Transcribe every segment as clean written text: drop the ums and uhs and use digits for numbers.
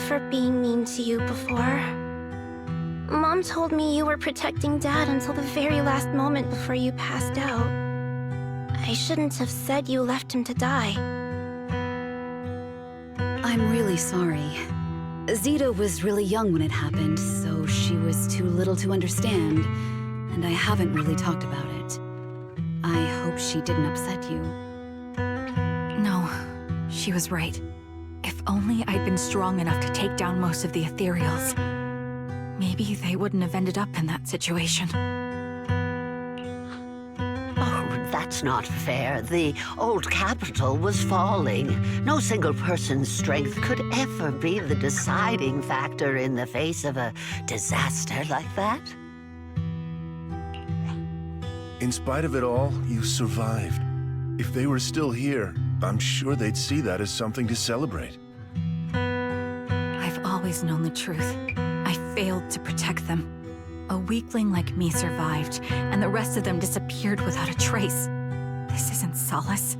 for being mean to you before. Mom told me you were protecting Dad until the very last moment before you passed out. I shouldn't have said you left him to die. I'm really sorry. Zita was really young when it happened, so she was too little to understand, and I haven't really talked about it. I hope she didn't upset you. No, she was right. If only I'd been strong enough to take down most of the ethereals, maybe they wouldn't have ended up in that situation. That's not fair. The old capital was falling. No single person's strength could ever be the deciding factor in the face of a disaster like that. In spite of it all, you survived. If they were still here, I'm sure they'd see that as something to celebrate. I've always known the truth. I failed to protect them. A weakling like me survived, and the rest of them disappeared without a trace. This isn't solace.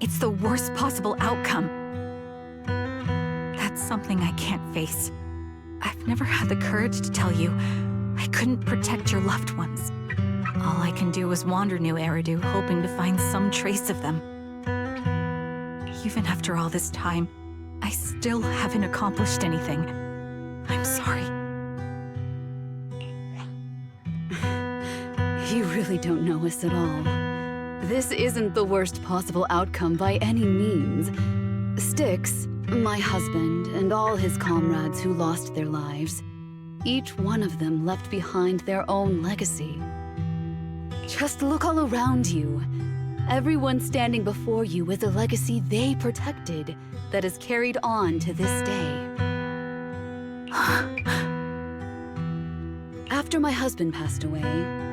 It's the worst possible outcome. That's something I can't face. I've never had the courage to tell you I couldn't protect your loved ones. All I can do is wander New Eridu, hoping to find some trace of them. Even after all this time, I still haven't accomplished anything. I'm sorry. You really don't know us at all. This isn't the worst possible outcome by any means. Styx, my husband, and all his comrades who lost their lives, each one of them left behind their own legacy. Just look all around you. Everyone standing before you is a legacy they protected that is carried on to this day. After my husband passed away,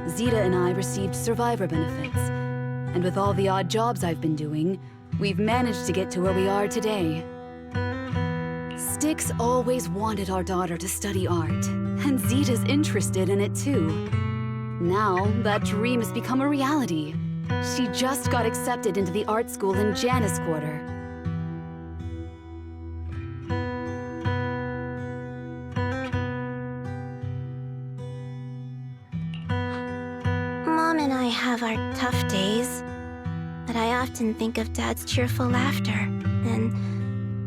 Zita and I received survivor benefits. And with all the odd jobs I've been doing, we've managed to get to where we are today. Styx always wanted our daughter to study art, and Zita's interested in it too. Now, that dream has become a reality. She just got accepted into the art school in Janus Quarter. Mom and I have our tough days, but I often think of Dad's cheerful laughter, and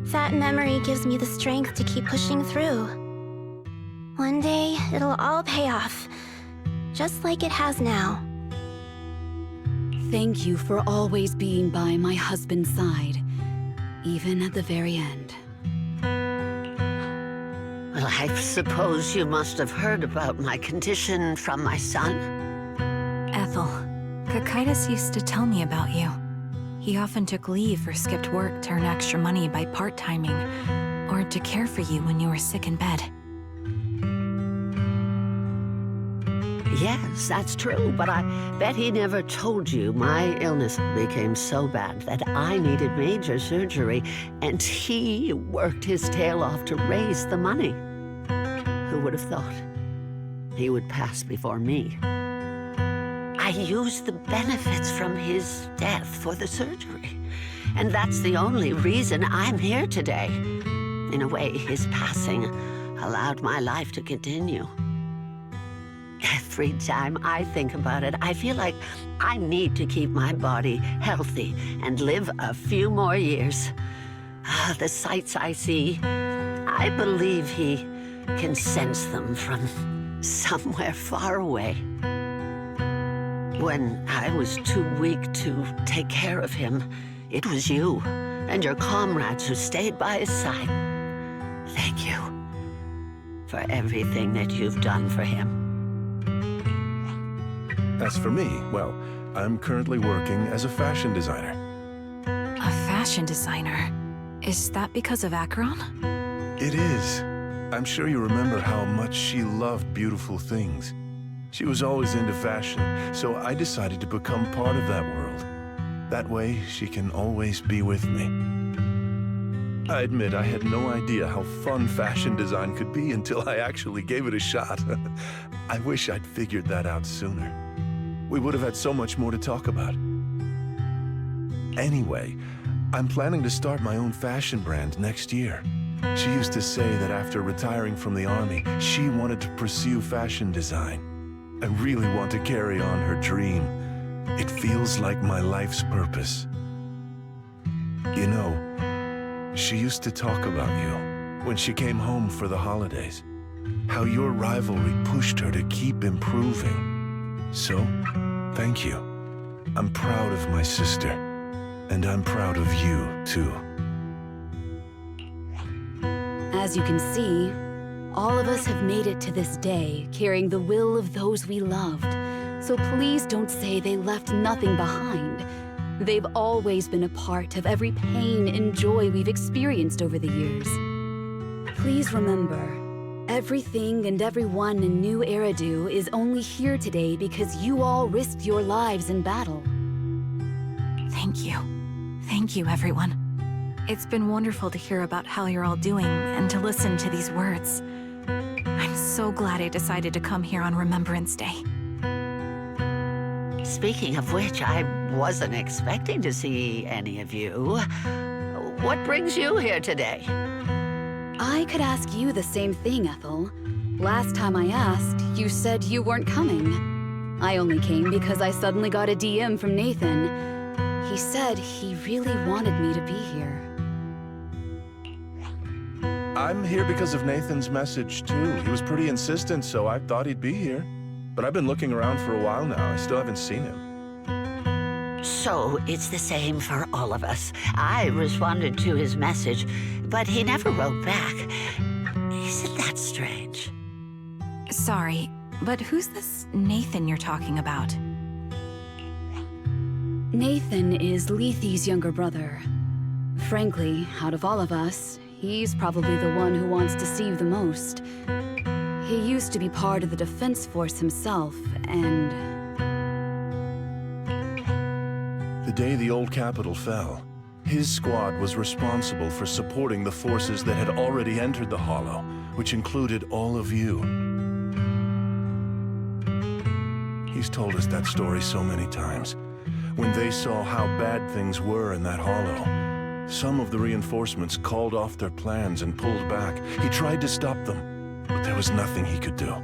that memory gives me the strength to keep pushing through. One day, it'll all pay off, just like it has now. Thank you for always being by my husband's side, even at the very end. Well, I suppose you must have heard about my condition from my son. Ethel, Cocytus used to tell me about you. He often took leave or skipped work to earn extra money by part-timing, or to care for you when you were sick in bed. Yes, that's true, but I bet he never told you my illness became so bad that I needed major surgery, and he worked his tail off to raise the money. Who would have thought he would pass before me? I used the benefits from his death for the surgery, and that's the only reason I'm here today. In a way, his passing allowed my life to continue. Every time I think about it, I feel like I need to keep my body healthy and live a few more years. The sights I see, I believe he can sense them from somewhere far away. When I was too weak to take care of him, it was you and your comrades who stayed by his side. Thank you for everything that you've done for him. As for me, well, I'm currently working as a fashion designer. A fashion designer? Is that because of Acheron? It is. I'm sure you remember how much she loved beautiful things. She was always into fashion, so I decided to become part of that world. That way, she can always be with me. I admit I had no idea how fun fashion design could be until I actually gave it a shot. I wish I'd figured that out sooner. We would have had so much more to talk about. Anyway, I'm planning to start my own fashion brand next year. She used to say that after retiring from the army, she wanted to pursue fashion design. I really want to carry on her dream. It feels like my life's purpose. You know, she used to talk about you when she came home for the holidays. How your rivalry pushed her to keep improving. So, thank you. I'm proud of my sister, and I'm proud of you, too. As you can see, all of us have made it to this day, carrying the will of those we loved. So please don't say they left nothing behind. They've always been a part of every pain and joy we've experienced over the years. Please remember, everything and everyone in New Eridu is only here today because you all risked your lives in battle. Thank you. Thank you, everyone. It's been wonderful to hear about how you're all doing and to listen to these words. I'm so glad I decided to come here on Remembrance Day. Speaking of which, I wasn't expecting to see any of you. What brings you here today? I could ask you the same thing, Ethel. Last time I asked, you said you weren't coming. I only came because I suddenly got a DM from Nathan. He said he really wanted me to be here. I'm here because of Nathan's message, too. He was pretty insistent, so I thought he'd be here. But I've been looking around for a while now. I still haven't seen him. So it's the same for all of us. I responded to his message, but he never wrote back. Isn't that strange? Sorry, but who's this Nathan you're talking about? Nathan is Lethe's younger brother. Frankly, out of all of us, he's probably the one who wants to see you the most. He used to be part of the defense force himself, and... The day the old capital fell, his squad was responsible for supporting the forces that had already entered the Hollow, which included all of you. He's told us that story so many times. When they saw how bad things were in that Hollow, some of the reinforcements called off their plans and pulled back. He tried to stop them, but there was nothing he could do.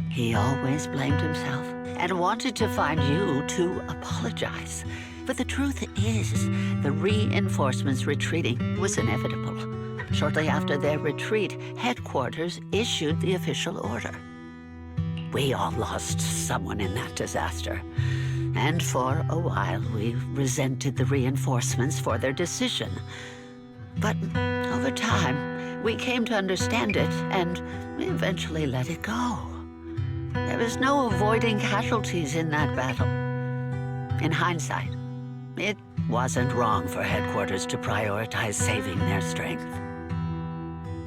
He always blamed himself and wanted to find you to apologize. But the truth is, the reinforcements retreating was inevitable. Shortly after their retreat, headquarters issued the official order. We all lost someone in that disaster. And for a while, we resented the reinforcements for their decision. But over time, we came to understand it, and we eventually let it go. There was no avoiding casualties in that battle. In hindsight, it wasn't wrong for headquarters to prioritize saving their strength.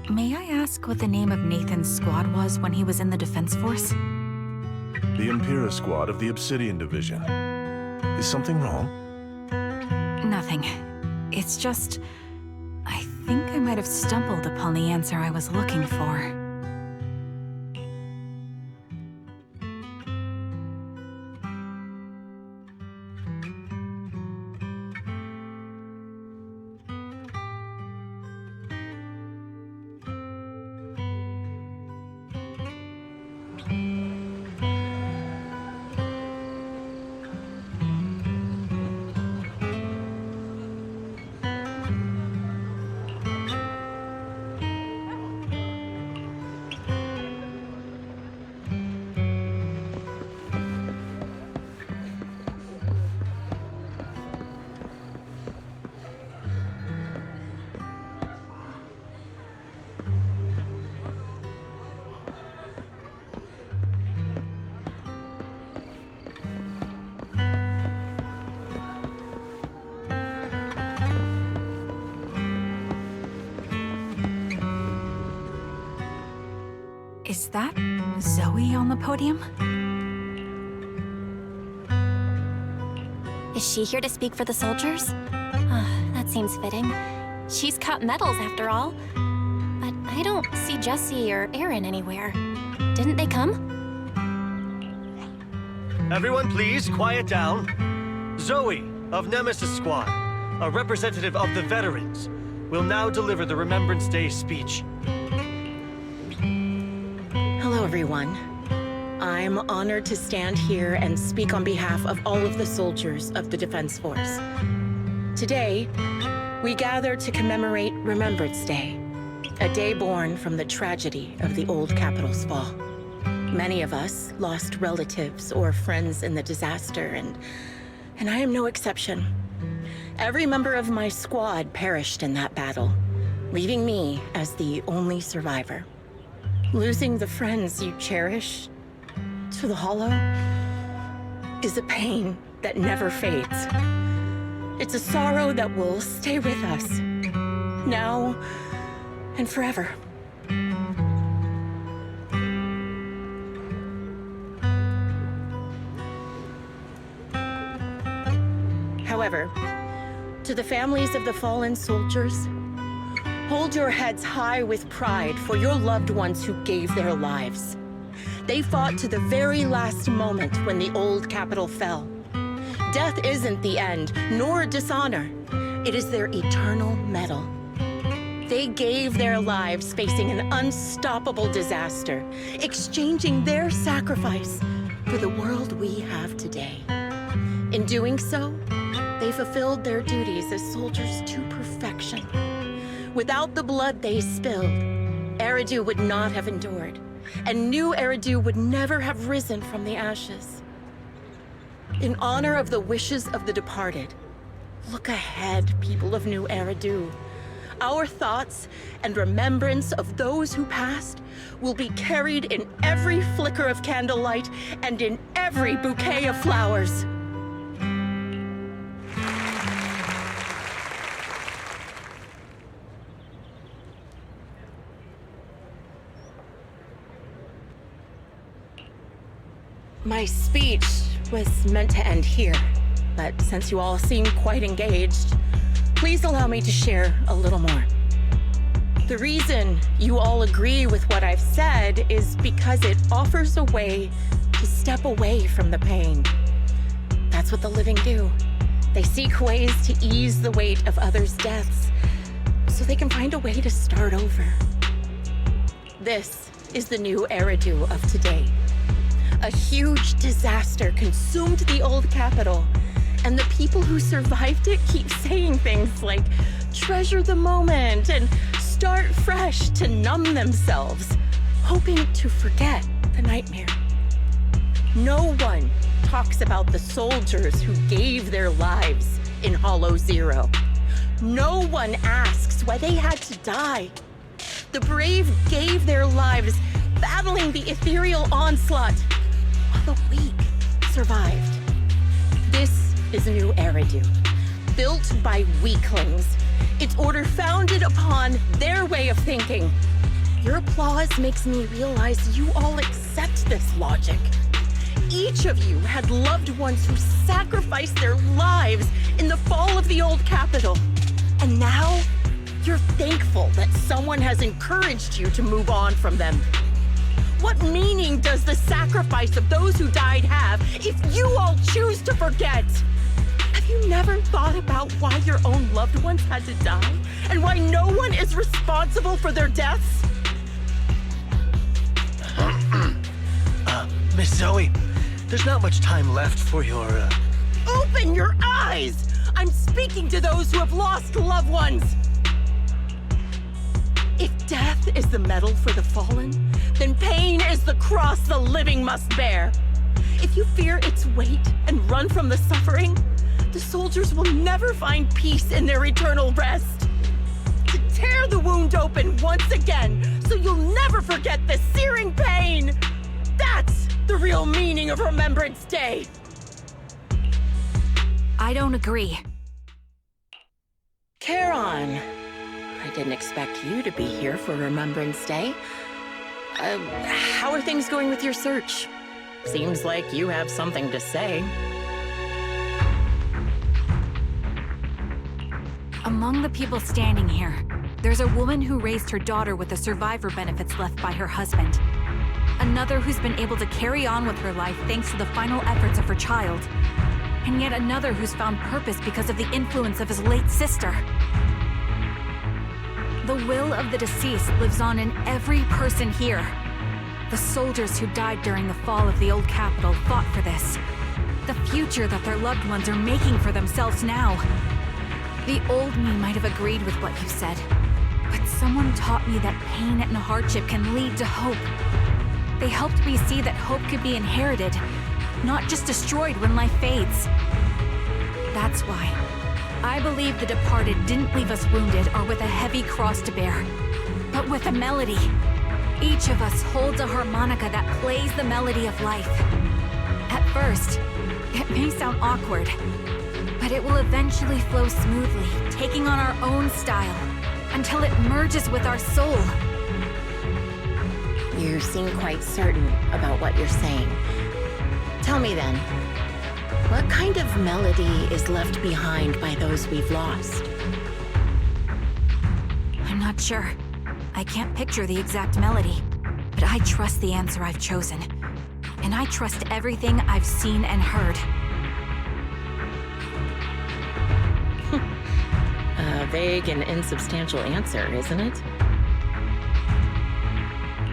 May I ask what the name of Nathan's squad was when he was in the defense force? The Impera squad of the Obsidian Division. Is something wrong? Nothing. It's just... I think I might have stumbled upon the answer I was looking for. Is that Zoe on the podium? Is she here to speak for the soldiers? That seems fitting. She's cut medals after all. But I don't see Jesse or Aaron anywhere. Didn't they come? Everyone please, quiet down. Zoe, of Nemesis Squad, a representative of the veterans. will now deliver the Remembrance Day speech. Hello, everyone. I'm honored to stand here and speak on behalf of all of the soldiers of the Defense Force. Today, we gather to commemorate Remembrance Day, a day born from the tragedy of the old Capitol's fall. Many of us lost relatives or friends in the disaster, and I am no exception. Every member of my squad perished in that battle, leaving me as the only survivor. Losing the friends you cherish to the Hollow is a pain that never fades. It's a sorrow that will stay with us, now and forever. However, to the families of the fallen soldiers, hold your heads high with pride for your loved ones who gave their lives. They fought to the very last moment when the old Capitol fell. Death isn't the end, nor dishonor. It is their eternal medal. They gave their lives facing an unstoppable disaster, exchanging their sacrifice for the world we have today. In doing so, they fulfilled their duties as soldiers to perfection. Without the blood they spilled, Eridu would not have endured, and new Eridu would never have risen from the ashes. In honor of the wishes of the departed, look ahead, people of New Eridu. Our thoughts and remembrance of those who passed will be carried in every flicker of candlelight and in every bouquet of flowers. My speech was meant to end here, but since you all seem quite engaged, please allow me to share a little more. The reason you all agree with what I've said is because it offers a way to step away from the pain. That's what the living do. They seek ways to ease the weight of others' deaths so they can find a way to start over. This is the new Eridu of today. A huge disaster consumed the old Capitol, and the people who survived it keep saying things like, treasure the moment and start fresh to numb themselves, hoping to forget the nightmare. No one talks about the soldiers who gave their lives in Hollow Zero. No one asks why they had to die. The brave gave their lives battling the ethereal onslaught, while the weak survived. This is New Eridu, built by weaklings. Its order founded upon their way of thinking. Your applause makes me realize you all accept this logic. Each of you had loved ones who sacrificed their lives in the fall of the old Capitol. And now, you're thankful that someone has encouraged you to move on from them. What meaning does the sacrifice of those who died have if you all choose to forget? Have you never thought about why your own loved ones had to die? And why no one is responsible for their deaths? Miss Zoe, there's not much time left for your, Open your eyes! I'm speaking to those who have lost loved ones! If death is the medal for the fallen, then pain is the cross the living must bear. If you fear its weight and run from the suffering, the soldiers will never find peace in their eternal rest. To tear the wound open once again, so you'll never forget the searing pain. That's the real meaning of Remembrance Day. I don't agree. Charon, I didn't expect you to be here for Remembrance Day. How are things going with your search? Seems like you have something to say. Among the people standing here, there's a woman who raised her daughter with the survivor benefits left by her husband. Another who's been able to carry on with her life thanks to the final efforts of her child. And yet another who's found purpose because of the influence of his late sister. The will of the deceased lives on in every person here. The soldiers who died during the fall of the old capital fought for this. The future that their loved ones are making for themselves now. The old me might have agreed with what you said, but someone taught me that pain and hardship can lead to hope. They helped me see that hope could be inherited, not just destroyed when life fades. That's why I believe the departed didn't leave us wounded or with a heavy cross to bear, but with a melody. Each of us holds a harmonica that plays the melody of life. At first, it may sound awkward, but it will eventually flow smoothly, taking on our own style, until it merges with our soul. You seem quite certain about what you're saying. Tell me then, what kind of melody is left behind by those we've lost? I'm not sure. I can't picture the exact melody, but I trust the answer I've chosen. And I trust everything I've seen and heard. A vague and insubstantial answer, isn't it?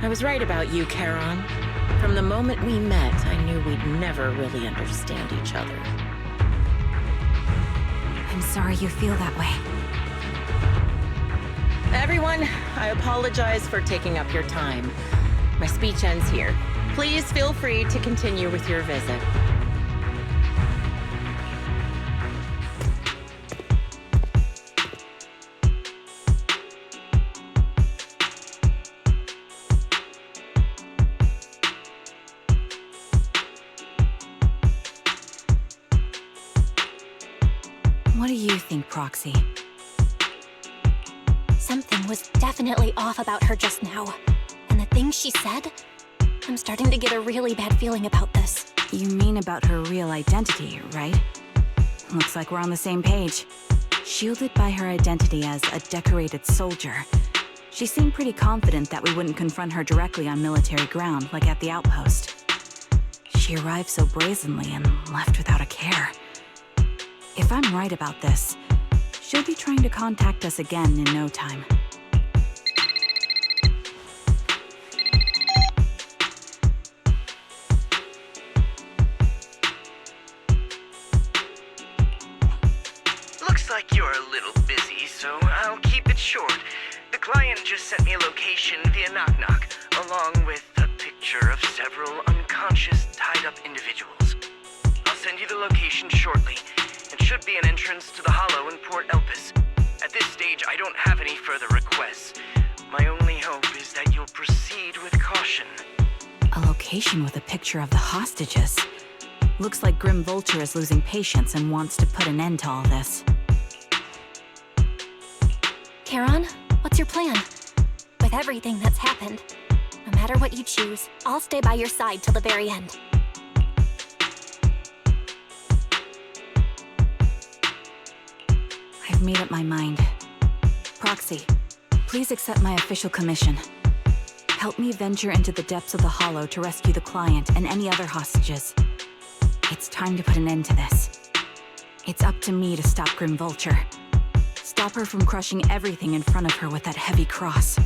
I was right about you, Charon. From the moment we met, I knew we'd never really understand each other. I'm sorry you feel that way. Everyone, I apologize for taking up your time. My speech ends here. Please feel free to continue with your visit. What do you think, Proxy? Something was definitely off about her just now. And the things she said, I'm starting to get a really bad feeling about this. You mean about her real identity, right? Looks like we're on the same page. Shielded by her identity as a decorated soldier, she seemed pretty confident that we wouldn't confront her directly on military ground, like at the outpost. She arrived so brazenly and left without a care. If I'm right about this, she'll be trying to contact us again in no time. Looks like you're a little busy, so I'll keep it short. The client just sent me a location via Knock Knock, along with a picture of several unconscious, tied-up individuals. I'll send you the location shortly. It should be an entrance to the Hollow in Port Elpis. At this stage, I don't have any further requests. My only hope is that you'll proceed with caution. A location with a picture of the hostages. Looks like Grim Vulture is losing patience and wants to put an end to all this. Charon, what's your plan? With everything that's happened, no matter what you choose, I'll stay by your side till the very end. I've made up my mind. Proxy, please accept my official commission. Help me venture into the depths of the Hollow to rescue the client and any other hostages. It's time to put an end to this. It's up to me to stop Grim Vulture. Stop her from crushing everything in front of her with that heavy cross.